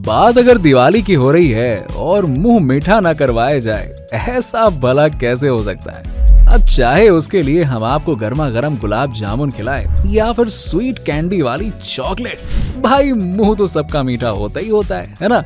बात अगर दिवाली की हो रही है और मुंह मीठा ना करवाया जाए, ऐसा भला कैसे हो सकता है। अब चाहे उसके लिए हम आपको गर्मा गर्म गुलाब जामुन खिलाएं या फिर स्वीट कैंडी वाली चॉकलेट, भाई मुंह तो सबका मीठा होता ही होता है ना।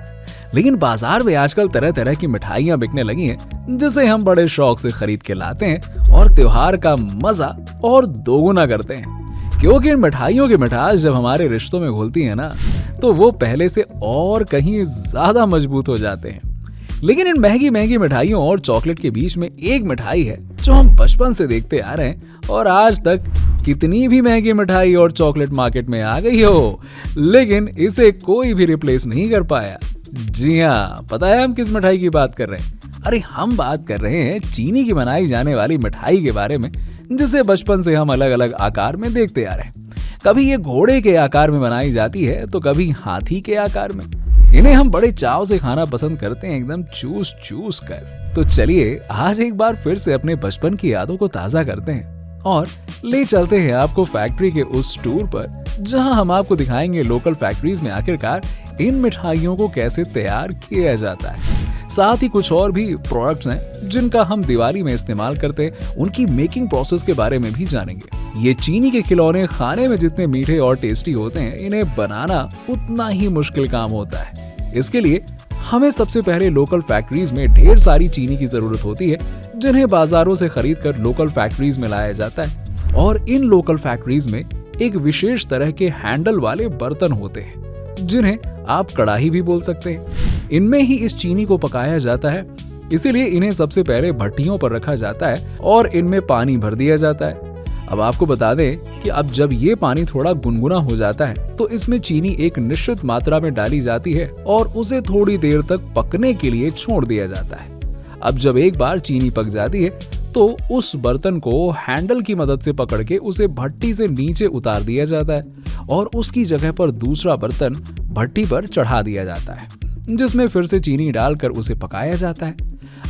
लेकिन बाजार में आजकल तरह तरह की मिठाइयां बिकने लगी हैं, जिसे हम बड़े शौक से खरीद के लाते हैं और त्योहार का मजा और दोगुना करते हैं। क्योंकि इन मिठाइयों की मिठास जब हमारे रिश्तों में घुलती है ना, तो वो पहले से और कहीं ज्यादा मजबूत हो जाते हैं। लेकिन इन महंगी महंगी मिठाइयों और चॉकलेट के बीच में एक मिठाई है जो हम बचपन से देखते आ रहे हैं, और आज तक कितनी भी महंगी मिठाई और चॉकलेट मार्केट में आ गई हो, लेकिन इसे कोई भी रिप्लेस नहीं कर पाया। जी हाँ, पता है हम किस मिठाई की बात कर रहे हैं? अरे हम बात कर रहे हैं चीनी की बनाई जाने वाली मिठाई के बारे में, जिसे बचपन से हम अलग अलग आकार में देखते आ रहे हैं। कभी ये घोड़े के आकार में बनाई जाती है तो कभी हाथी के आकार में। इन्हें हम बड़े चाव से खाना पसंद करते हैं, एकदम चूस चूस कर। तो चलिए आज एक बार फिर से अपने बचपन की यादों को ताजा करते हैं और ले चलते हैं आपको फैक्ट्री के उस टूर पर, जहां हम आपको दिखाएंगे लोकल फैक्ट्रीज में आखिरकार इन मिठाइयों को कैसे तैयार किया जाता है। साथ ही कुछ और भी प्रोडक्ट्स हैं जिनका हम दिवाली में इस्तेमाल करते हैं, उनकी मेकिंग प्रोसेस के बारे में भी जानेंगे। ये चीनी के खिलौने खाने में जितने मीठे और टेस्टी होते हैं, इन्हें बनाना उतना ही मुश्किल काम होता है। इसके लिए हमें सबसे पहले लोकल फैक्ट्रीज में ढेर सारी चीनी की जरूरत होती है, जिन्हें बाजारों से खरीद कर लोकल फैक्ट्रीज में लाया जाता है। और इन लोकल फैक्ट्रीज में एक विशेष तरह के हैंडल वाले बर्तन होते हैं, जिन्हें आप कढ़ाई भी बोल सकते हैं। इनमें ही इस चीनी को पकाया जाता है, इसीलिए इन्हें सबसे पहले भट्टियों पर रखा जाता है और इनमें पानी भर दिया जाता है। अब आपको बता दें कि अब जब ये पानी थोड़ा गुनगुना हो जाता है तो इसमें चीनी एक निश्चित मात्रा में डाली जाती है और उसे थोड़ी देर तक पकने के लिए छोड़ दिया जाता है। अब जब एक बार चीनी पक जाती है तो उस बर्तन को हैंडल की मदद से पकड़ के उसे भट्टी से नीचे उतार दिया जाता है और उसकी जगह पर दूसरा बर्तन भट्टी पर चढ़ा दिया जाता है, जिसमें फिर से चीनी डालकर उसे पकाया जाता है।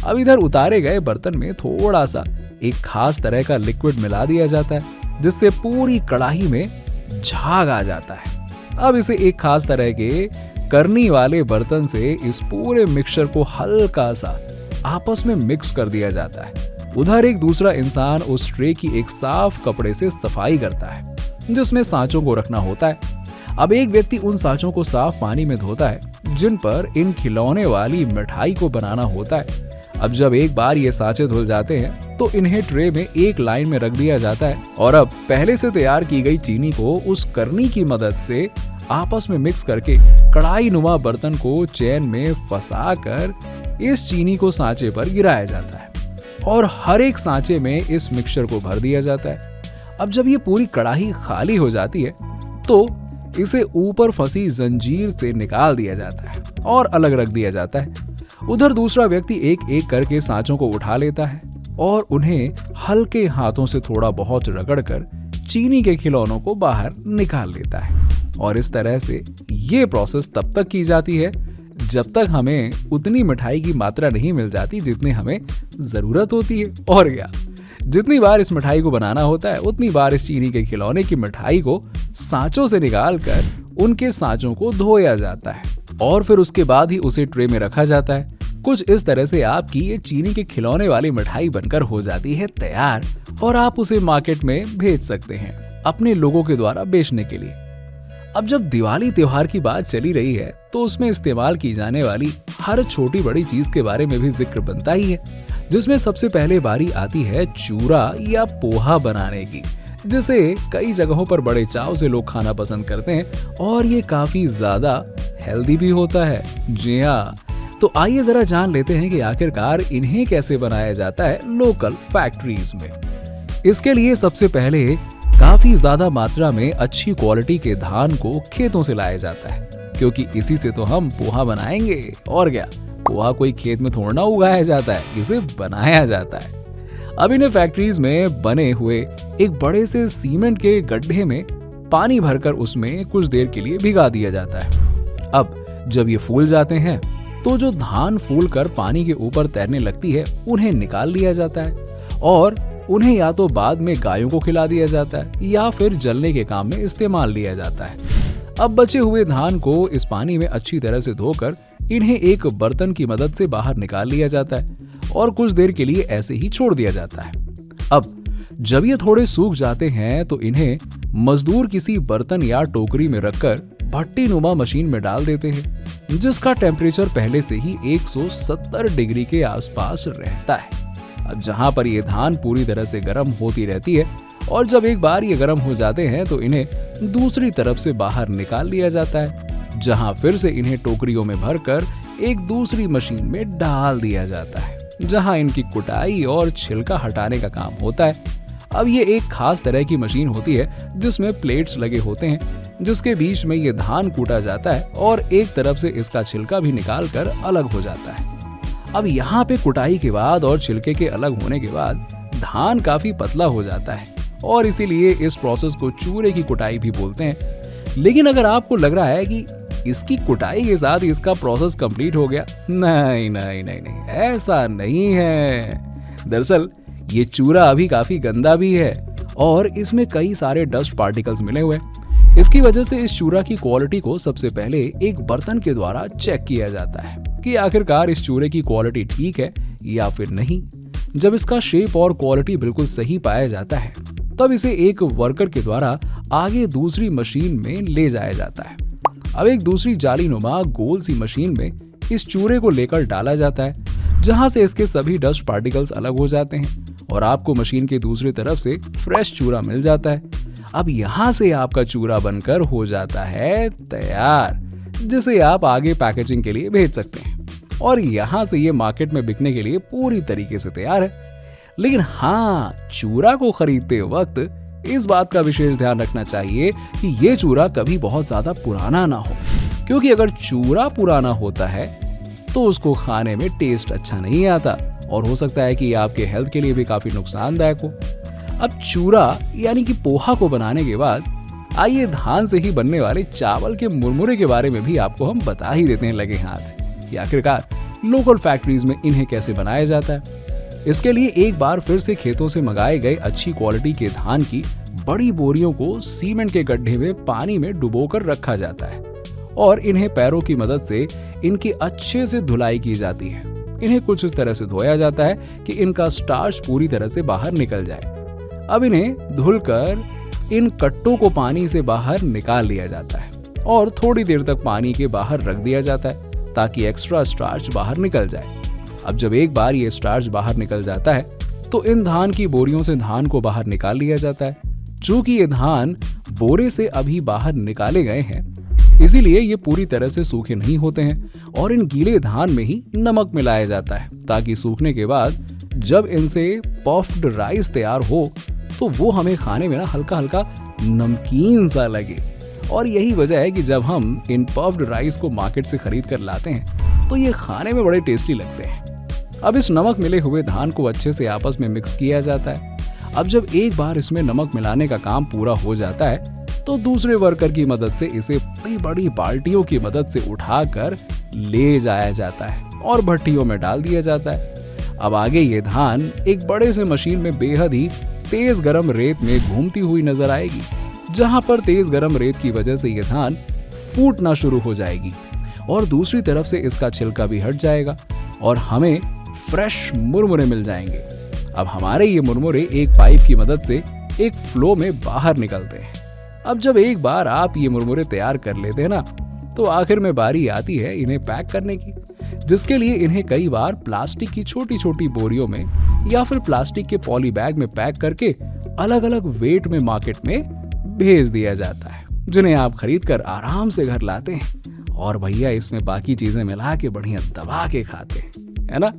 अब इधर उतारे गए बर्तन में थोड़ा सा एक खास तरह का लिक्विड मिला दिया जाता है, जिससे पूरी कढ़ाई में झाग आ जाता है। अब इसे एक खास तरह के करनी वाले बर्तन से इस पूरे मिक्सचर को हल्का सा आपस में मिक्स कर दिया जाता है। उधर एक दूसरा इंसान उस ट्रे की एक साफ कपड़े से सफाई करता है, जिसमें सांचों को रखना होता है। अब एक व्यक्ति उन सांचों को साफ पानी में धोता है, जिन पर इन खिलौने वाली मिठाई को बनाना होता है। अब जब एक बार ये सांचे धुल जाते हैं तो इन्हें ट्रे में एक लाइन में रख दिया जाता है और अब पहले से तैयार की गई चीनी को उस करनी की मदद से आपस में मिक्स करके कढ़ाई नुमा बर्तन को चैन में फंसा कर इस चीनी को सांचे पर गिराया जाता है और हर एक सांचे में इस मिक्सचर को भर दिया जाता है। अब जब ये पूरी कढ़ाई खाली हो जाती है तो इसे ऊपर फंसी जंजीर से निकाल दिया जाता है और अलग रख दिया जाता है। उधर दूसरा व्यक्ति एक एक करके सांचों को उठा लेता है और उन्हें हल्के हाथों से थोड़ा बहुत रगड़कर चीनी के खिलौनों को बाहर निकाल लेता है। और इस तरह से ये प्रोसेस तब तक की जाती है जब तक हमें उतनी मिठाई की मात्रा नहीं मिल जाती जितनी हमें जरूरत होती है। और क्या, जितनी बार इस मिठाई को बनाना होता है उतनी बार इस चीनी के खिलौने की मिठाई को सांचों से निकालकर उनके सांचों को धोया जाता है और फिर उसके बाद ही उसे ट्रे में रखा जाता है। कुछ इस तरह से आपकी ये चीनी के खिलौने वाली मिठाई बनकर हो जाती है तैयार और आप उसे मार्केट में भेज सकते हैं अपने लोगों के द्वारा बेचने के लिए। अब जब दिवाली त्योहार की बात चली रही है तो उसमें इस्तेमाल की जाने वाली हर छोटी बड़ी चीज के बारे में भी जिक्र बनता ही है, जिसमें सबसे पहले बारी आती है चूरा या पोहा बनाने की, जिसे कई जगहों पर बड़े चाव से लोग खाना पसंद करते हैं और ये काफी ज्यादा हेल्दी भी होता है। जी हाँ, तो आइए जरा जान लेते हैं कि आखिरकार इन्हें कैसे बनाया जाता है लोकल फैक्ट्रीज में। इसके लिए सबसे पहले काफी ज्यादा मात्रा में अच्छी क्वालिटी के धान को खेतों से लाया जाता है, क्योंकि इसी से तो हम पोहा बनाएंगे। और क्या, पोहा कोई खेत में थोड़ा ना उगाया जाता है, इसे बनाया जाता है। अब इन्हें फैक्ट्रीज में बने हुए एक बड़े से सीमेंट के गड्ढे में पानी भरकर उसमें कुछ देर के लिए भिगा दिया जाता है। अब जब ये फूल जाते हैं तो जो धान फूल कर पानी के ऊपर तैरने लगती है उन्हें निकाल लिया जाता है और उन्हें या तो बाद में गायों को खिला दिया जाता है या फिर जलने के काम में इस्तेमाल लिया जाता है। अब बचे हुए धान को इस पानी में अच्छी तरह से धोकर इन्हें एक बर्तन की मदद से बाहर निकाल लिया जाता है और कुछ देर के लिए ऐसे ही छोड़ दिया जाता है। अब जब ये थोड़े सूख जाते हैं तो इन्हें मजदूर किसी बर्तन या टोकरी में रखकर भट्टी नुमा मशीन में डाल देते हैं, जिसका टेम्परेचर पहले से ही 170 डिग्री के आसपास रहता है। अब जहां पर ये धान पूरी तरह से गर्म होती रहती है और जब एक बार ये गर्म हो जाते हैं तो इन्हें दूसरी तरफ से बाहर निकाल लिया जाता है, जहां फिर से इन्हें टोकरियों में भरकर एक दूसरी मशीन में डाल दिया जाता है, जहां इनकी कुटाई और छिलका हटाने का काम होता है। अब ये एक खास तरह की मशीन होती है जिसमें प्लेट्स लगे होते हैं, जिसके बीच में ये धान कूटा जाता है और एक तरफ से इसका छिलका भी निकाल कर अलग हो जाता है। अब यहाँ पे कुटाई के बाद और छिलके के अलग होने के बाद धान काफी पतला हो जाता है और इसीलिए इस प्रोसेस को चूरे की कुटाई भी बोलते हैं। लेकिन अगर आपको लग रहा है कि इसकी कुटाई के साथ इसका प्रोसेस कंप्लीट हो गया, नहीं नहीं नहीं नहीं, ऐसा नहीं है। दरअसल ये चूरा अभी काफी गंदा भी है और इसमें कई सारे डस्ट पार्टिकल्स मिले हुए हैं। इसकी वजह से इस चूरा की क्वालिटी को सबसे पहले एक बर्तन के द्वारा चेक किया जाता है कि आखिरकार इस चूरे की क्वालिटी ठीक है या फिर नहीं। जब इसका शेप और क्वालिटी बिल्कुल सही पाया जाता है तब इसे एक वर्कर के द्वारा आगे दूसरी मशीन में ले जाया जाता है। अब एक दूसरी जालीनुमा गोल सी मशीन में इस चूरे को लेकर डाला जाता है, जहां से इसके सभी डस्ट पार्टिकल्स अलग हो जाते हैं और आपको मशीन के दूसरी तरफ से फ्रेश चूरा मिल जाता है। अब यहाँ से आपका चूरा बनकर हो जाता है तैयार, जिसे आप आगे पैकेजिंग के लिए भेज सकते हैं और यहाँ से ये मार्केट में बिकने के लिए पूरी तरीके से तैयार है। लेकिन हाँ, चूरा को खरीदते वक्त इस बात का विशेष ध्यान रखना चाहिए कि ये चूरा कभी बहुत ज्यादा पुराना ना हो, क्योंकि अगर चूरा पुराना होता है तो उसको खाने में टेस्ट अच्छा नहीं आता और हो सकता है कि आपके हेल्थ के लिए भी काफी नुकसानदायक हो। अब चूरा यानी कि पोहा को बनाने के बाद आइए धान से ही बनने वाले चावल के मुरमुरे के बारे में भी आपको हम बता ही देते हैं लगे हाथ कि आखिरकार लोकल फैक्ट्रीज में इन्हें कैसे बनाया जाता है। इसके लिए एक बार फिर से खेतों से मंगाए गए अच्छी क्वालिटी के धान की बड़ी बोरियों को सीमेंट के गड्ढे में पानी में डुबोकर रखा जाता है और इन्हें पैरों की मदद से इनकी अच्छे से धुलाई की जाती है। इन्हें कुछ इस तरह से धोया जाता है कि इनका स्टार्च पूरी तरह से बाहर निकल जाए। अब इन्हें धुलकर इन कट्टों को पानी से बाहर निकाल लिया जाता है और थोड़ी देर तक पानी के बाहर रख दिया जाता है ताकि एक्स्ट्रा स्टार्च बाहर निकल जाए। अब जब एक बार ये स्टार्च बाहर निकल जाता है तो इन धान की बोरियों से धान को बाहर निकाल लिया जाता है। चूंकि ये धान बोरे से अभी बाहर निकाले गए हैं, इसीलिए ये पूरी तरह से सूखे नहीं होते हैं और इन गीले धान में ही नमक मिलाया जाता है ताकि सूखने के बाद जब इनसे पफ्ड राइस तैयार हो तो वो हमें खाने में ना हल्का हल्का नमकीन सा लगे। और यही वजह है कि जब हम इन पफ्ड राइस को मार्केट से खरीद कर लाते हैं तो ये खाने में बड़े टेस्टी लगते हैं। अब इस नमक मिले हुए धान को अच्छे से आपस में मिक्स किया जाता है। अब जब एक बार इसमें नमक मिलाने का काम पूरा हो जाता है तो दूसरे वर्कर की मदद से इसे बड़ी बड़ी बाल्टियों की मदद से उठाकर ले जाया जाता है और भट्टियों में डाल दिया जाता है। अब आगे ये धान एक बड़े से मशीन में बेहद ही तेज गरम रेत में घूमती हुई नजर आएगी, जहां पर तेज गरम रेत की वजह से ये धान फूटना शुरू हो जाएगी और दूसरी तरफ से इसका छिलका भी हट जाएगा और हमें फ्रेश मुरमुरे मिल जाएंगे। अब हमारे ये मुरमुरे एक पाइप की मदद से एक फ्लो में बाहर निकलते हैं। अब जब एक बार आप ये मुरमुरे तैयार कर लेते हैं ना, तो आखिर में बारी आती है इन्हें पैक करने की, जिसके लिए इन्हें कई बार प्लास्टिक की छोटी छोटी बोरियों में या फिर प्लास्टिक के पॉली बैग में पैक करके अलग अलग वेट में मार्केट में भेज दिया जाता है, जिन्हें आप खरीद कर आराम से घर लाते हैं और भैया इसमें बाकी चीजें मिला के बढ़िया दबा के खाते हैं, है ना।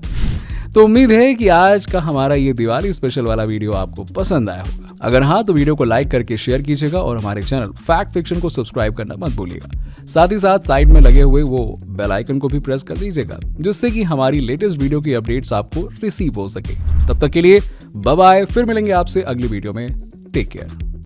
तो उम्मीद है कि आज का हमारा ये दिवाली स्पेशल वाला वीडियो आपको पसंद आया होगा। अगर हाँ तो वीडियो को लाइक करके शेयर कीजिएगा और हमारे चैनल फैक्ट फिक्शन को सब्सक्राइब करना मत भूलिएगा। साथ ही साथ साइड में लगे हुए वो बेल आइकन को भी प्रेस कर दीजिएगा, जिससे कि हमारी लेटेस्ट वीडियो की अपडेट्स आपको रिसीव हो सके। तब तक के लिए बाय बाय, फिर मिलेंगे आपसे अगली वीडियो में। Take care.